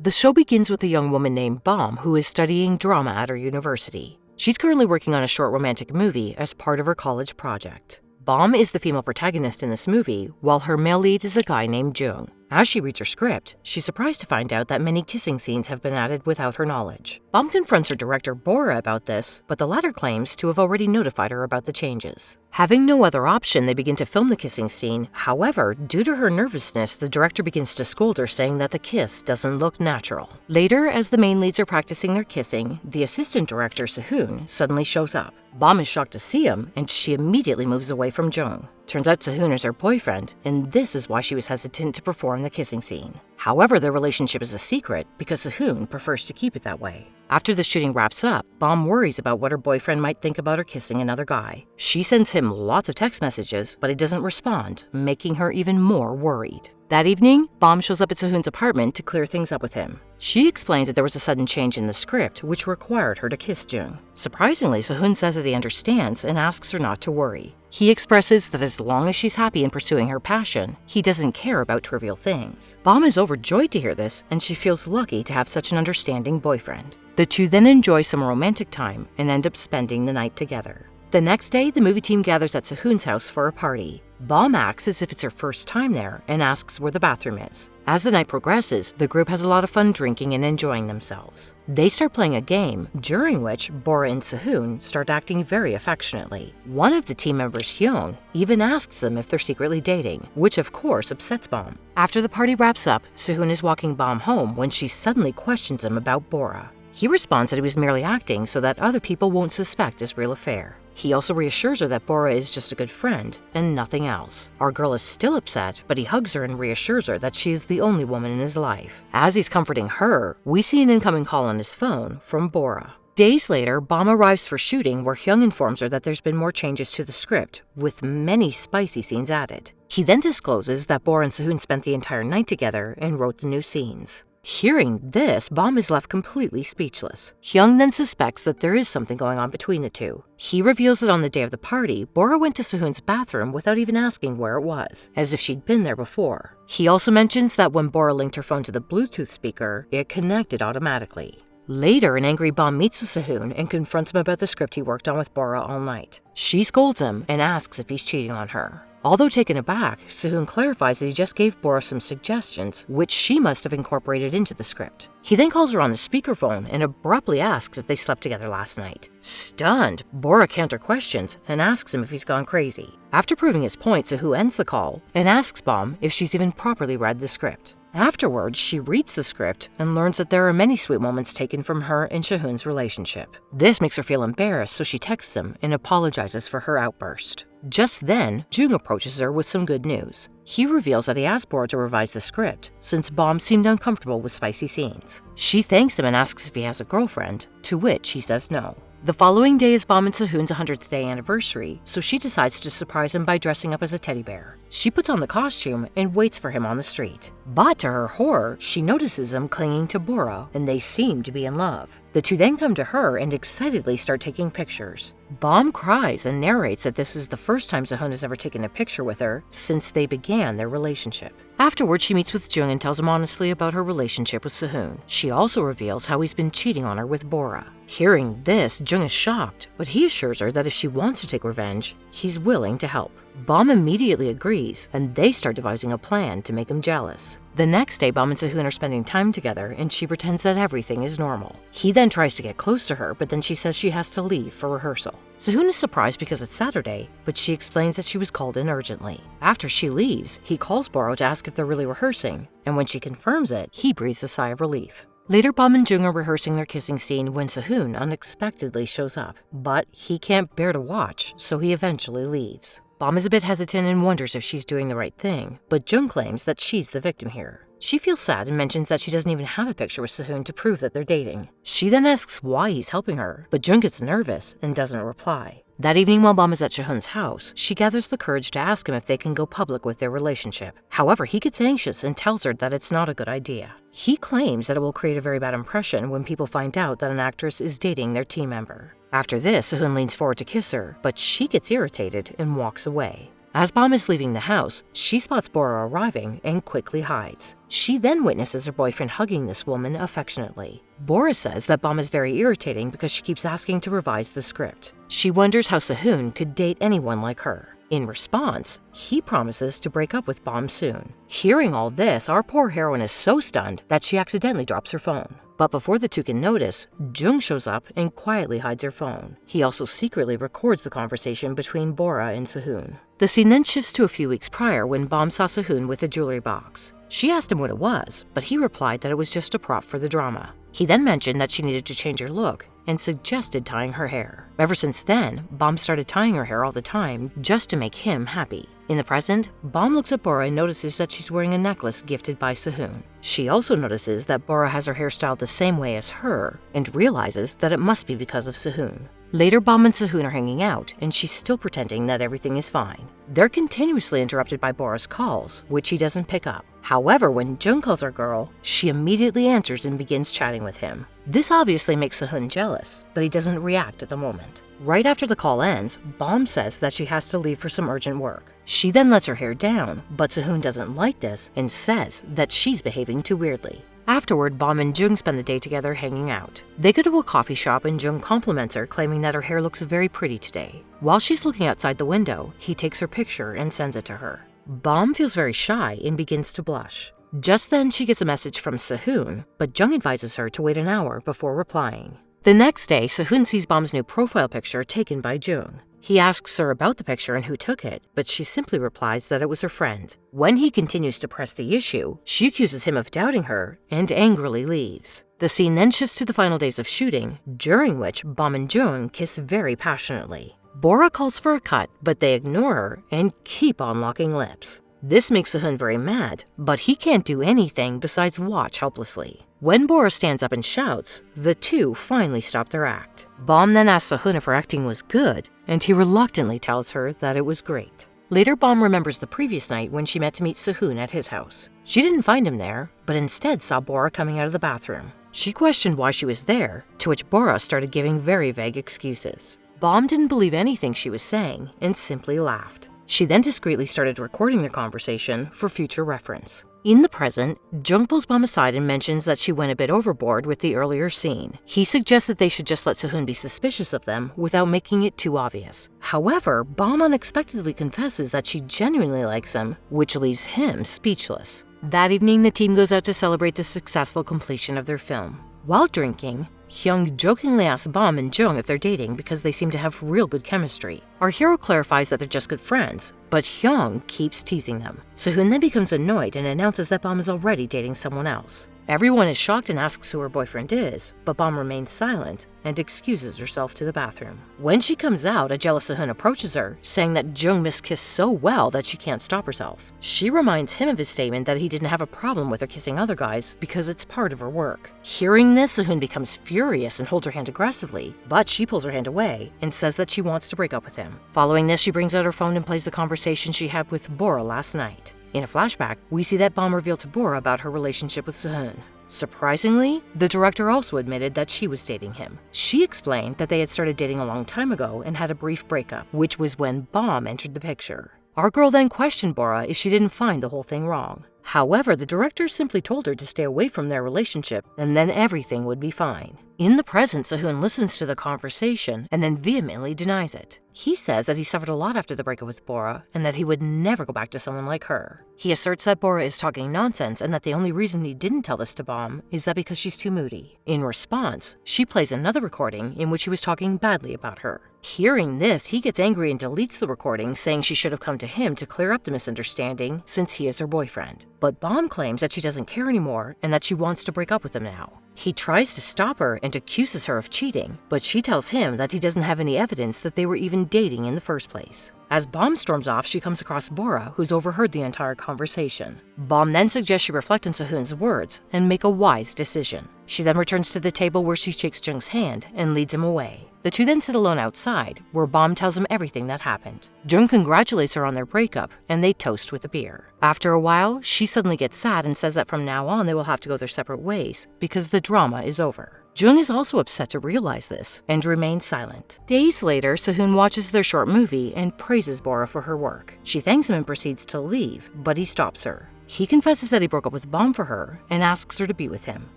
The show begins with a young woman named Bomb who is studying drama at her university. She's currently working on a short romantic movie as part of her college project. Bomb is the female protagonist in this movie, while her male lead is a guy named Jung. As she reads her script, she's surprised to find out that many kissing scenes have been added without her knowledge. Bomb confronts her director Bora about this, but the latter claims to have already notified her about the changes. Having no other option, they begin to film the kissing scene. However, due to her nervousness, the director begins to scold her, saying that the kiss doesn't look natural. Later, as the main leads are practicing their kissing, the assistant director Sehun suddenly shows up. Bomb is shocked to see him, and she immediately moves away from Jung. Turns out Sehun is her boyfriend, and this is why she was hesitant to perform the kissing scene. However, their relationship is a secret because Sehun prefers to keep it that way. After the shooting wraps up, Bomb worries about what her boyfriend might think about her kissing another guy. She sends him lots of text messages, but he doesn't respond, making her even more worried. That evening, Bomb shows up at Sehun's apartment to clear things up with him. She explains that there was a sudden change in the script which required her to kiss Jung. Surprisingly, Sehun says that he understands and asks her not to worry. He expresses that as long as she's happy in pursuing her passion, he doesn't care about trivial things. Bomb is overjoyed to hear this, and she feels lucky to have such an understanding boyfriend. The two then enjoy some romantic time and end up spending the night together. The next day, the movie team gathers at Sehun's house for a party. Bomb acts as if it's her first time there and asks where the bathroom is. As the night progresses, the group has a lot of fun drinking and enjoying themselves. They start playing a game, during which Bora and Sehun start acting very affectionately. One of the team members, Hyung, even asks them if they're secretly dating, which of course upsets Bomb. After the party wraps up, Sehun is walking Bomb home when she suddenly questions him about Bora. He responds that he was merely acting so that other people won't suspect his real affair. He also reassures her that Bora is just a good friend and nothing else. Our girl is still upset, but he hugs her and reassures her that she is the only woman in his life. As he's comforting her, we see an incoming call on his phone from Bora. Days later, Bomb arrives for shooting where Hyung informs her that there's been more changes to the script, with many spicy scenes added. He then discloses that Bora and Sehun spent the entire night together and wrote the new scenes. Hearing this, Bomb is left completely speechless. Hyung then suspects that there is something going on between the two. He reveals that on the day of the party, Bora went to Sehun's bathroom without even asking where it was, as if she'd been there before. He also mentions that when Bora linked her phone to the Bluetooth speaker, it connected automatically. Later, an angry Bomb meets with Sehun and confronts him about the script he worked on with Bora all night. She scolds him and asks if he's cheating on her. Although taken aback, Sehun clarifies that he just gave Bora some suggestions, which she must have incorporated into the script. He then calls her on the speakerphone and abruptly asks if they slept together last night. Stunned, Bora counter-questions and asks him if he's gone crazy. After proving his point, Sehun ends the call and asks Bomb if she's even properly read the script. Afterwards, she reads the script and learns that there are many sweet moments taken from her and Sehun's relationship. This makes her feel embarrassed, so she texts him and apologizes for her outburst. Just then, Jung approaches her with some good news. He reveals that he asked Bora to revise the script, since Bomb seemed uncomfortable with spicy scenes. She thanks him and asks if he has a girlfriend, to which he says no. The following day is Bomb and Sehun's 100th day anniversary, so she decides to surprise him by dressing up as a teddy bear. She puts on the costume and waits for him on the street. But to her horror, she notices him clinging to Bora, and they seem to be in love. The two then come to her and excitedly start taking pictures. Bomb cries and narrates that this is the first time Sehun has ever taken a picture with her since they began their relationship. Afterwards, she meets with Jung and tells him honestly about her relationship with Sehun. She also reveals how he's been cheating on her with Bora. Hearing this, Jung is shocked, but he assures her that if she wants to take revenge, he's willing to help. Bomb immediately agrees, and they start devising a plan to make him jealous. The next day, Bomb and Sehun are spending time together, and she pretends that everything is normal. He then tries to get close to her, but then she says she has to leave for rehearsal. Sehun is surprised because it's Saturday, but she explains that she was called in urgently. After she leaves, he calls Bora to ask if they're really rehearsing, and when she confirms it, he breathes a sigh of relief. Later, Bomb and Jung are rehearsing their kissing scene when Sehun unexpectedly shows up, but he can't bear to watch, so he eventually leaves. Bomb is a bit hesitant and wonders if she's doing the right thing, but Jung claims that she's the victim here. She feels sad and mentions that she doesn't even have a picture with Sehun to prove that they're dating. She then asks why he's helping her, but Jung gets nervous and doesn't reply. That evening, while Bomb is at Sehun's house, she gathers the courage to ask him if they can go public with their relationship. However, he gets anxious and tells her that it's not a good idea. He claims that it will create a very bad impression when people find out that an actress is dating their team member. After this, Sehun leans forward to kiss her, but she gets irritated and walks away. As Bomb is leaving the house, she spots Bora arriving and quickly hides. She then witnesses her boyfriend hugging this woman affectionately. Bora says that Bomb is very irritating because she keeps asking to revise the script. She wonders how Sehun could date anyone like her. In response, he promises to break up with Bomb soon. Hearing all this, our poor heroine is so stunned that she accidentally drops her phone. But before the two can notice, Jung shows up and quietly hides her phone. He also secretly records the conversation between Bora and Sehun. The scene then shifts to a few weeks prior when Bomb saw Sehun with a jewelry box. She asked him what it was, but he replied that it was just a prop for the drama. He then mentioned that she needed to change her look and suggested tying her hair. Ever since then, Bomb started tying her hair all the time just to make him happy. In the present, Bomb looks at Bora and notices that she's wearing a necklace gifted by Sehun. She also notices that Bora has her hair styled the same way as her and realizes that it must be because of Sehun. Later, Bomb and Sehun are hanging out, and she's still pretending that everything is fine. They're continuously interrupted by Bora's calls, which he doesn't pick up. However, when Jung calls her girl, she immediately answers and begins chatting with him. This obviously makes Sehun jealous, but he doesn't react at the moment. Right after the call ends, Bomb says that she has to leave for some urgent work. She then lets her hair down, but Sehun doesn't like this and says that she's behaving too weirdly. Afterward, Bomb and Jung spend the day together hanging out. They go to a coffee shop and Jung compliments her, claiming that her hair looks very pretty today. While she's looking outside the window, he takes her picture and sends it to her. Bomb feels very shy and begins to blush. Just then, she gets a message from Sehun, but Jung advises her to wait an hour before replying. The next day, Sehun sees Bomb's new profile picture taken by Jung. He asks her about the picture and who took it, but she simply replies that it was her friend. When he continues to press the issue, she accuses him of doubting her and angrily leaves. The scene then shifts to the final days of shooting, during which Bomb and Jung kiss very passionately. Bora calls for a cut, but they ignore her and keep on locking lips. This makes Sehun very mad, but he can't do anything besides watch helplessly. When Bora stands up and shouts, the two finally stop their act. Bomb then asks Sehun if her acting was good, and he reluctantly tells her that it was great. Later, Bomb remembers the previous night when she met to meet Sehun at his house. She didn't find him there, but instead saw Bora coming out of the bathroom. She questioned why she was there, to which Bora started giving very vague excuses. Bomb didn't believe anything she was saying and simply laughed. She then discreetly started recording their conversation for future reference. In the present, Jung pulls Bomb aside and mentions that she went a bit overboard with the earlier scene. He suggests that they should just let Sehun be suspicious of them without making it too obvious. However, Bomb unexpectedly confesses that she genuinely likes him, which leaves him speechless. That evening, the team goes out to celebrate the successful completion of their film. While drinking, Hyung jokingly asks Bomb and Jung if they're dating because they seem to have real good chemistry. Our hero clarifies that they're just good friends, but Hyung keeps teasing them. Sehun then becomes annoyed and announces that Bomb is already dating someone else. Everyone is shocked and asks who her boyfriend is, but Bomb remains silent and excuses herself to the bathroom. When she comes out, a jealous Sehun approaches her, saying that Jung miskissed so well that she can't stop herself. She reminds him of his statement that he didn't have a problem with her kissing other guys because it's part of her work. Hearing this, Sehun becomes furious and holds her hand aggressively, but she pulls her hand away and says that she wants to break up with him. Following this, she brings out her phone and plays the conversation she had with Bora last night. In a flashback, we see that Bomb revealed to Bora about her relationship with Sehun. Surprisingly, the director also admitted that she was dating him. She explained that they had started dating a long time ago and had a brief breakup, which was when Bomb entered the picture. Our girl then questioned Bora if she didn't find the whole thing wrong. However, the director simply told her to stay away from their relationship and then everything would be fine. In the present, Sehun listens to the conversation and then vehemently denies it. He says that he suffered a lot after the breakup with Bora and that he would never go back to someone like her. He asserts that Bora is talking nonsense and that the only reason he didn't tell this to Bomb is that because she's too moody. In response, she plays another recording in which he was talking badly about her. Hearing this, he gets angry and deletes the recording, saying she should have come to him to clear up the misunderstanding since he is her boyfriend. But Bomb claims that she doesn't care anymore and that she wants to break up with him now. He tries to stop her and accuses her of cheating, but she tells him that he doesn't have any evidence that they were even dating in the first place. As Bomb storms off, she comes across Bora, who's overheard the entire conversation. Bomb then suggests she reflect on Sehun's words and make a wise decision. She then returns to the table where she shakes Jung's hand and leads him away. The two then sit alone outside, where Bomb tells him everything that happened. Jung congratulates her on their breakup, and they toast with a beer. After a while, she suddenly gets sad and says that from now on they will have to go their separate ways because the drama is over. Jung is also upset to realize this and remains silent. Days later, Sehun watches their short movie and praises Bora for her work. She thanks him and proceeds to leave, but he stops her. He confesses that he broke up with Bomb for her and asks her to be with him.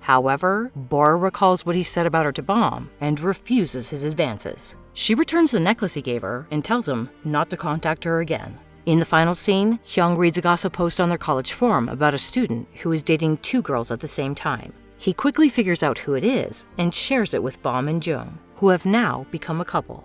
However, Bora recalls what he said about her to Bomb and refuses his advances. She returns the necklace he gave her and tells him not to contact her again. In the final scene, Hyung reads a gossip post on their college forum about a student who is dating 2 girls at the same time. He quickly figures out who it is and shares it with Bomb and Jung, who have now become a couple.